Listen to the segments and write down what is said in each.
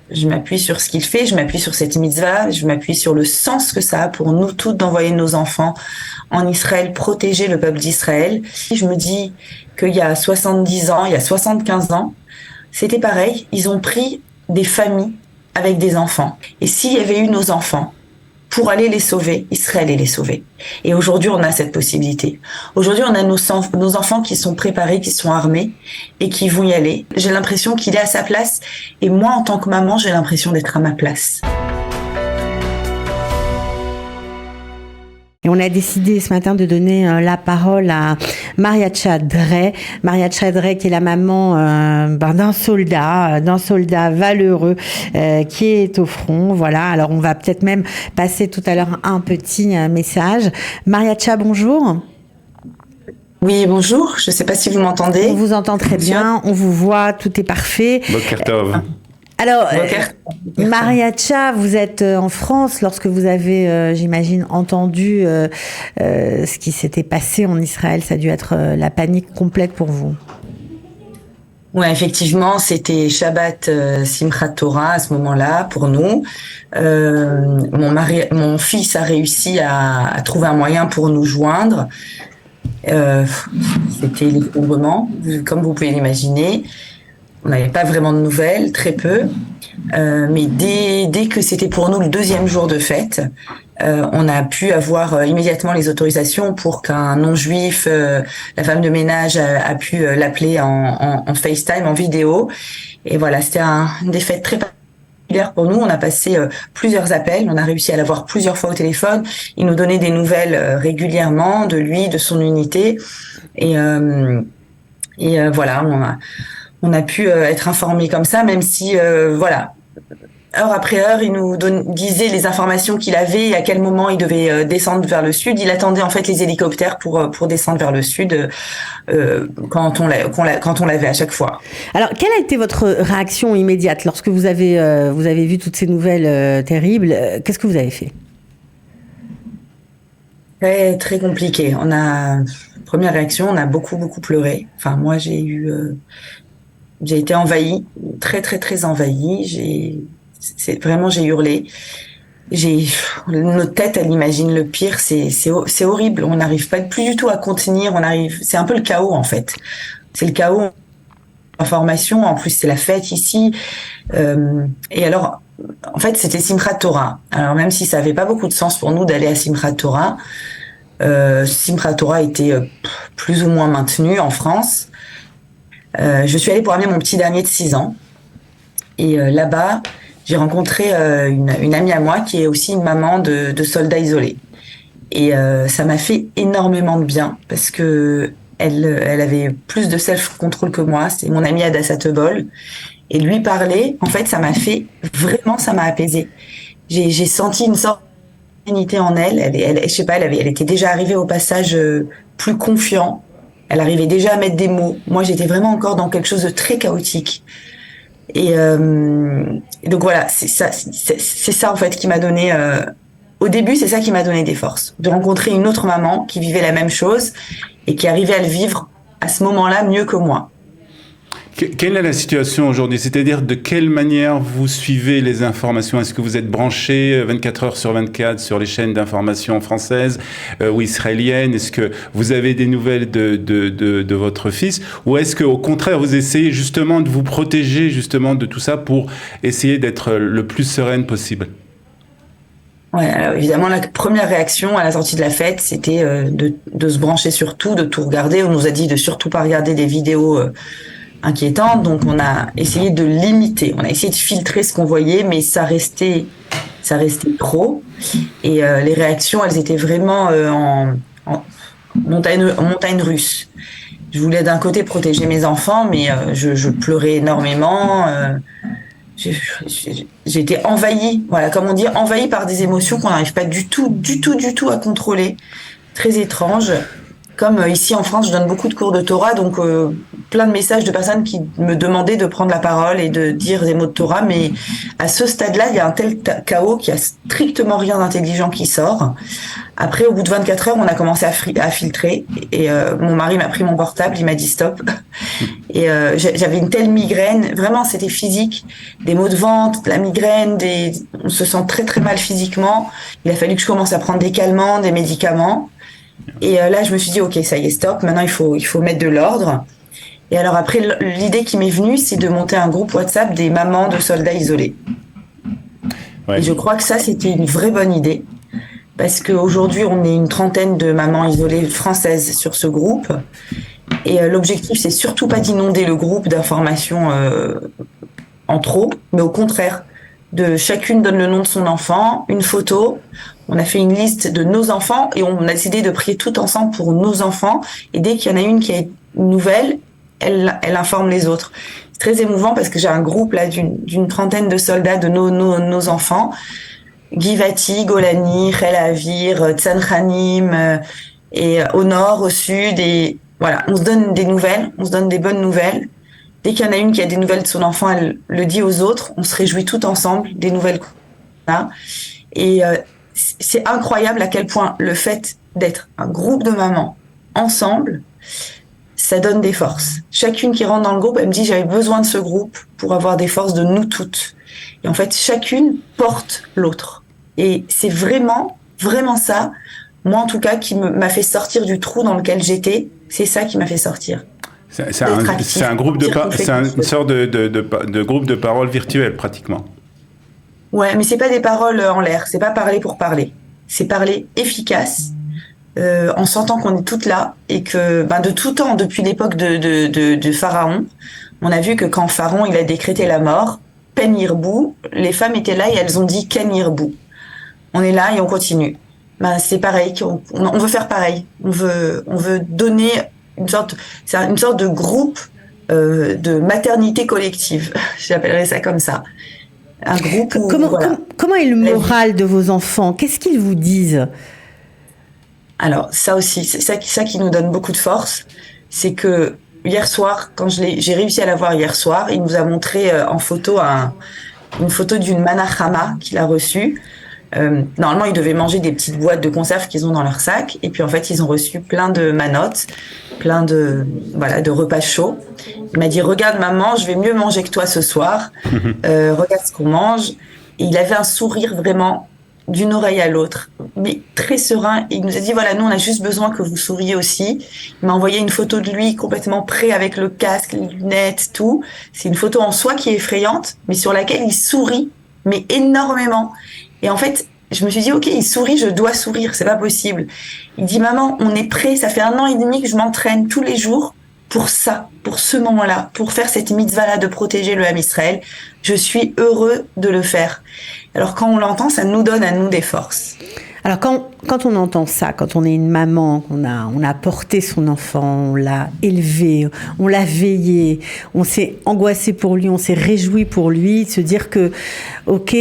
Je m'appuie sur ce qu'il fait, je m'appuie sur cette mitzvah, je m'appuie sur le sens que ça a pour nous toutes d'envoyer nos enfants en Israël, protéger le peuple d'Israël. Je me dis qu'il y a 70 ans, il y a 75 ans, c'était pareil. Ils ont pris des familles avec des enfants. Et s'il y avait eu nos enfants, pour aller les sauver, Israël allait les sauver. Et aujourd'hui, on a cette possibilité. Aujourd'hui, on a nos enfants qui sont préparés, qui sont armés et qui vont y aller. J'ai l'impression qu'il est à sa place. Et moi, en tant que maman, j'ai l'impression d'être à ma place. Et on a décidé ce matin de donner la parole à Mariacha Drey. Mariacha Drey qui est la maman d'un soldat valeureux qui est au front. Voilà, alors on va peut-être même passer tout à l'heure un petit message. Mariacha, bonjour. Oui, bonjour. Je ne sais pas si vous m'entendez. On vous entend très bien, on vous voit, tout est parfait. Boker Tov. Alors, Mariacha, vous êtes en France lorsque vous avez, j'imagine, entendu ce qui s'était passé en Israël. Ça a dû être la panique complète pour vous. Oui, effectivement, c'était Shabbat Simchat Torah à ce moment-là pour nous. Mon fils a réussi à trouver un moyen pour nous joindre. C'était l'effondrement, comme vous pouvez l'imaginer. On n'avait pas vraiment de nouvelles, très peu. Mais dès que c'était pour nous le deuxième jour de fête, on a pu avoir immédiatement les autorisations pour qu'un non-juif, la femme de ménage, a pu l'appeler en FaceTime, en vidéo. Et voilà, c'était une des fêtes très particulières pour nous. On a passé plusieurs appels, on a réussi à l'avoir plusieurs fois au téléphone. Il nous donnait des nouvelles régulièrement de lui, de son unité. Et voilà, on a pu être informés comme ça, même si, voilà, heure après heure, il nous disait les informations qu'il avait et à quel moment il devait descendre vers le sud. Il attendait en fait les hélicoptères pour descendre vers le sud quand on l'avait à chaque fois. Alors, quelle a été votre réaction immédiate lorsque vous avez vu toutes ces nouvelles terribles? Qu'est-ce que vous avez fait? Très, très compliqué. Première réaction, on a beaucoup, beaucoup pleuré. Enfin, moi, j'ai été envahie, très très très envahie. J'ai hurlé. Notre tête, elle imagine le pire. C'est horrible. On n'arrive pas plus du tout à contenir. C'est un peu le chaos en fait. C'est le chaos. Information. En plus, c'est la fête ici. Et alors, en fait, c'était Simchat Torah. Alors même si ça avait pas beaucoup de sens pour nous d'aller à Simchat Torah, Simchat Torah était plus ou moins maintenu en France. Je suis allée pour amener mon petit dernier de 6 ans. Et là-bas, j'ai rencontré une amie à moi qui est aussi une maman de soldats isolés. Et ça m'a fait énormément de bien parce que elle avait plus de self-control que moi. C'est mon amie Hadassah Tebol. Et lui parler, en fait, ça m'a apaisée. J'ai senti une sorte d'unité en elle. Je sais pas, elle était déjà arrivée au passage plus confiant. Elle arrivait déjà à mettre des mots. Moi, j'étais vraiment encore dans quelque chose de très chaotique. Et donc voilà, c'est ça en fait qui m'a donné. Au début, c'est ça qui m'a donné des forces, de rencontrer une autre maman qui vivait la même chose et qui arrivait à le vivre à ce moment-là mieux que moi. Quelle est la situation aujourd'hui? C'est-à-dire de quelle manière vous suivez les informations? Est-ce que vous êtes branché 24 heures sur 24 sur les chaînes d'information françaises ou israéliennes? Est-ce que vous avez des nouvelles de votre fils? Ou est-ce qu'au contraire, vous essayez justement de vous protéger justement de tout ça pour essayer d'être le plus sereine possible? Ouais, alors évidemment, la première réaction à la sortie de la fête, c'était de se brancher sur tout, de tout regarder. On nous a dit de surtout pas regarder des vidéos inquiétante, donc on a essayé de limiter, on a essayé de filtrer ce qu'on voyait, mais ça restait trop, et les réactions, elles étaient vraiment en montagne russe. Je voulais d'un côté protéger mes enfants, mais je pleurais énormément, j'ai été envahie, voilà, comme on dit, envahie par des émotions qu'on n'arrive pas du tout à contrôler, très étranges. comme ici en France, je donne beaucoup de cours de Torah, donc plein de messages de personnes qui me demandaient de prendre la parole et de dire des mots de Torah. Mais à ce stade-là, il y a un tel chaos qu'il y a strictement rien d'intelligent qui sort. Après, au bout de 24 heures, on a commencé à filtrer. Et mon mari m'a pris mon portable, il m'a dit stop. Et j'avais une telle migraine, vraiment, c'était physique. Des maux de ventre, de la migraine, on se sent très très mal physiquement. Il a fallu que je commence à prendre des calmants, des médicaments. Et là, je me suis dit, ok, ça y est, stop. Maintenant, il faut mettre de l'ordre. Et alors après, l'idée qui m'est venue, c'est de monter un groupe WhatsApp des mamans de soldats isolés. Ouais. Et je crois que ça, c'était une vraie bonne idée. Parce qu'aujourd'hui, on est une trentaine de mamans isolées françaises sur ce groupe. Et l'objectif, c'est surtout pas d'inonder le groupe d'informations en trop, mais au contraire, chacune donne le nom de son enfant, une photo. On a fait une liste de nos enfants et on a décidé de prier tout ensemble pour nos enfants. Et dès qu'il y en a une qui a une nouvelle, elle informe les autres. C'est très émouvant parce que j'ai un groupe là d'une trentaine de soldats de nos enfants. Givati, Golani, Khel Avir, Tzanchanim, et au nord, au sud. Et voilà, on se donne des nouvelles, on se donne des bonnes nouvelles. Dès qu'il y en a une qui a des nouvelles de son enfant, elle le dit aux autres. On se réjouit tout ensemble des nouvelles qu'on a. Et c'est incroyable à quel point le fait d'être un groupe de mamans ensemble, ça donne des forces. Chacune qui rentre dans le groupe, elle me dit j'avais besoin de ce groupe pour avoir des forces de nous toutes. Et en fait, chacune porte l'autre. Et c'est vraiment, vraiment ça, moi en tout cas, qui m'a fait sortir du trou dans lequel j'étais. C'est ça qui m'a fait sortir. C'est un groupe c'est une sorte de groupe de parole virtuel pratiquement. Ouais, mais c'est pas des paroles en l'air, c'est pas parler pour parler. C'est parler efficace, en sentant qu'on est toutes là et que, de tout temps, depuis l'époque de Pharaon, on a vu que quand Pharaon il a décrété la mort, Pen Yirbu, les femmes étaient là et elles ont dit Ken Yirbu. On est là et on continue. C'est pareil, on veut faire pareil. On veut donner c'est une sorte de groupe de maternité collective. J'appellerais ça comme ça. Un groupe où, comment est le moral de vos enfants? Qu'est-ce qu'ils vous disent? Alors, ça aussi, c'est ça qui nous donne beaucoup de force. C'est que hier soir, quand j'ai réussi à la voir hier soir, il nous a montré en photo une photo d'une manachama qu'il a reçue. Normalement, ils devaient manger des petites boîtes de conserve qu'ils ont dans leur sac. Et puis, en fait, ils ont reçu plein de manotes, plein de repas chauds. Il m'a dit, regarde maman, je vais mieux manger que toi ce soir. Regarde ce qu'on mange. Et il avait un sourire vraiment d'une oreille à l'autre, mais très serein. Et il nous a dit, voilà, nous, on a juste besoin que vous souriez aussi. Il m'a envoyé une photo de lui complètement prêt avec le casque, les lunettes, tout. C'est une photo en soi qui est effrayante, mais sur laquelle il sourit, mais énormément. Et en fait, je me suis dit, ok, il sourit, je dois sourire, c'est pas possible. Il dit, maman, on est prêt, ça fait 1 an et demi que je m'entraîne tous les jours pour ça, pour ce moment-là, pour faire cette mitzvah-là de protéger le Ham Israël. Je suis heureux de le faire. Alors quand on l'entend, ça nous donne à nous des forces. Alors quand on entend ça, quand on est une maman, on a porté son enfant, on l'a élevé, on l'a veillé, on s'est angoissé pour lui, on s'est réjoui pour lui, de se dire que ok,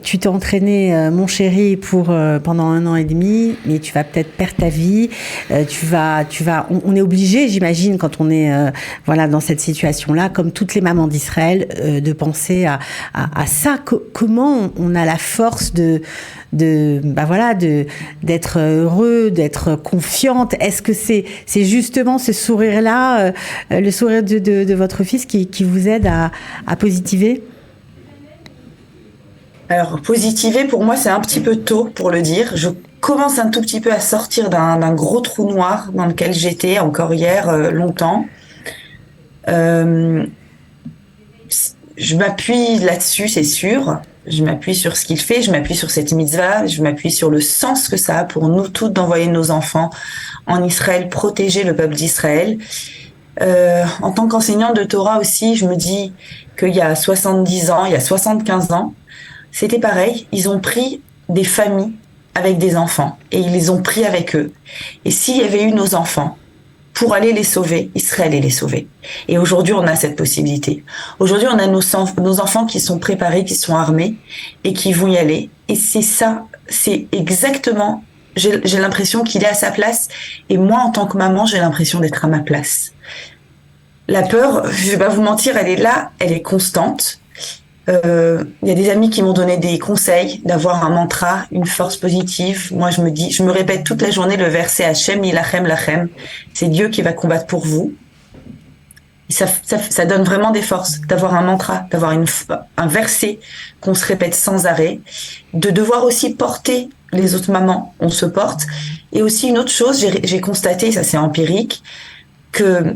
tu t'es entraîné mon chéri pendant 1 an et demi, mais tu vas peut-être perdre ta vie, on est obligé, j'imagine, quand on est dans cette situation-là, comme toutes les mamans d'Israël, de penser à ça. Comment on a la force d'être heureux, d'être confiante? Est-ce que c'est justement ce sourire-là, le sourire de votre fils qui vous aide à positiver? Alors, positiver, pour moi, c'est un petit peu tôt pour le dire. Je commence un tout petit peu à sortir d'un gros trou noir dans lequel j'étais encore hier longtemps. Je m'appuie là-dessus, c'est sûr. Je m'appuie sur ce qu'il fait, je m'appuie sur cette mitzvah, je m'appuie sur le sens que ça a pour nous toutes d'envoyer nos enfants en Israël, protéger le peuple d'Israël. En tant qu'enseignante de Torah aussi, je me dis qu'il y a 70 ans, il y a 75 ans, c'était pareil. Ils ont pris des familles avec des enfants et ils les ont pris avec eux. Et s'il y avait eu nos enfants, pour aller les sauver, Israël les sauver. Et aujourd'hui, on a cette possibilité. Aujourd'hui, on a nos enfants qui sont préparés, qui sont armés et qui vont y aller. Et c'est ça, c'est exactement j'ai l'impression qu'il est à sa place. Et moi, en tant que maman, j'ai l'impression d'être à ma place. La peur, je vais pas vous mentir, elle est là, elle est constante. Il y a des amis qui m'ont donné des conseils d'avoir un mantra, une force positive. Moi, je me répète toute la journée le verset Hachem Yilachem Lachem. C'est Dieu qui va combattre pour vous. Et ça donne vraiment des forces d'avoir un mantra, d'avoir un verset qu'on se répète sans arrêt, de devoir aussi porter les autres mamans. On se porte. Et aussi une autre chose, j'ai constaté, ça c'est empirique, que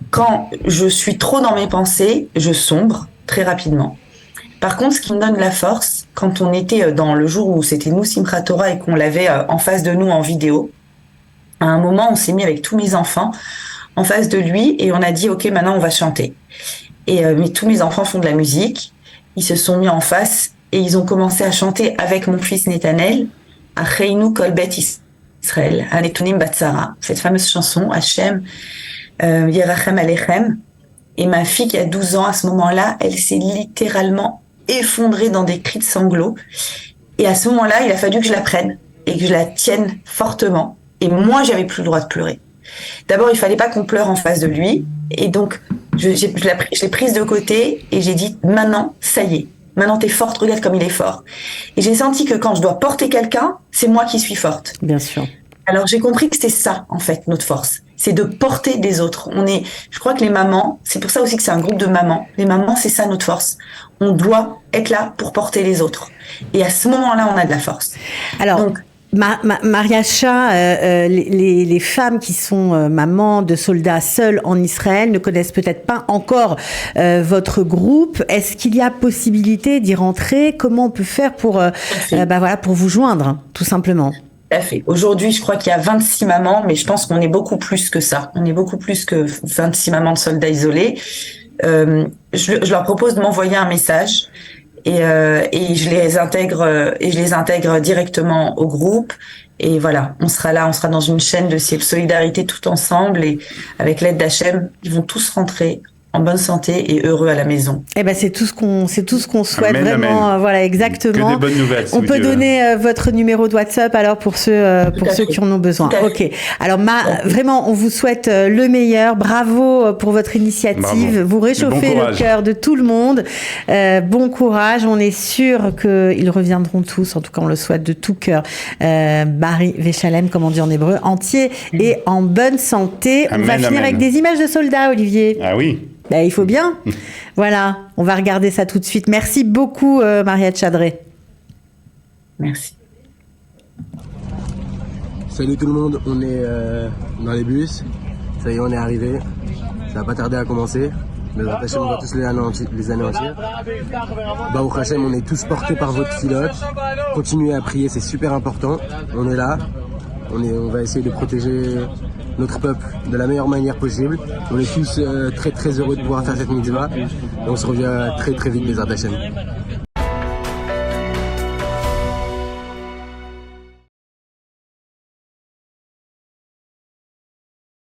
quand je suis trop dans mes pensées, je sombre très rapidement. Par contre, ce qui me donne la force, quand on était dans le jour où c'était nous Simchat Torah et qu'on l'avait en face de nous en vidéo, à un moment, on s'est mis avec tous mes enfants en face de lui et on a dit, OK, maintenant on va chanter. Et mais tous mes enfants font de la musique, ils se sont mis en face et ils ont commencé à chanter avec mon fils Netanel, Acheinu Kol Bet Israël, Anetonim Batsara, cette fameuse chanson, Hachem Yerachem Alechem. Et ma fille qui a 12 ans à ce moment-là, elle s'est littéralement effondrée dans des cris de sanglots. Et à ce moment-là, il a fallu que je la prenne et que je la tienne fortement. Et moi, j'avais plus le droit de pleurer. D'abord, il fallait pas qu'on pleure en face de lui. Et donc, je l'ai prise de côté et j'ai dit, maintenant, ça y est. Maintenant, t'es forte, regarde comme il est fort. Et j'ai senti que quand je dois porter quelqu'un, c'est moi qui suis forte. Bien sûr. Alors, j'ai compris que c'était ça, en fait, notre force. C'est de porter des autres. Je crois que les mamans, c'est pour ça aussi que c'est un groupe de mamans. Les mamans, c'est ça notre force. On doit être là pour porter les autres. Et à ce moment-là, on a de la force. Alors, donc, Mariacha, les femmes qui sont mamans de soldats seuls en Israël ne connaissent peut-être pas encore votre groupe. Est-ce qu'il y a possibilité d'y rentrer? Comment on peut faire pour vous joindre, tout simplement? Tout à fait. Aujourd'hui, je crois qu'il y a 26 mamans, mais je pense qu'on est beaucoup plus que ça. On est beaucoup plus que 26 mamans de soldats isolés. Je leur propose de m'envoyer un message et je les intègre directement au groupe. Et voilà, on sera là, on sera dans une chaîne de solidarité tout ensemble et avec l'aide d'Hachem, ils vont tous rentrer en bonne santé et heureux à la maison. Eh ben c'est tout ce qu'on souhaite. Amen, vraiment. amen. Voilà, exactement. Que des bonnes nouvelles. On peut donner votre numéro de WhatsApp alors pour ceux qui en ont besoin. OK. Alors vraiment on vous souhaite le meilleur. Bravo pour votre initiative. Bravo. Vous réchauffez le cœur de tout le monde. Bon courage, on est sûr que ils reviendront tous, en tout cas on le souhaite de tout cœur. Bari Veshalem, comme on dit en hébreu, entier et en bonne santé. Amen, on va finir avec des images de soldats, Olivier. Ah oui. Ben, il faut bien. Voilà, on va regarder ça tout de suite. Merci beaucoup, Mariacha Drey. Merci. Salut tout le monde, on est dans les bus. Ça y est, on est arrivé. Ça va pas tarder à commencer. Mais Hachem, on va tous les anéantir. Baruch Hashem, on est tous portés par votre filote. Continuez à prier, c'est super important. On est là. On va essayer de protéger notre peuple de la meilleure manière possible. On est tous très très heureux de pouvoir faire cette mitzvah. Et on se revient très très vite, Bezrat Hashem.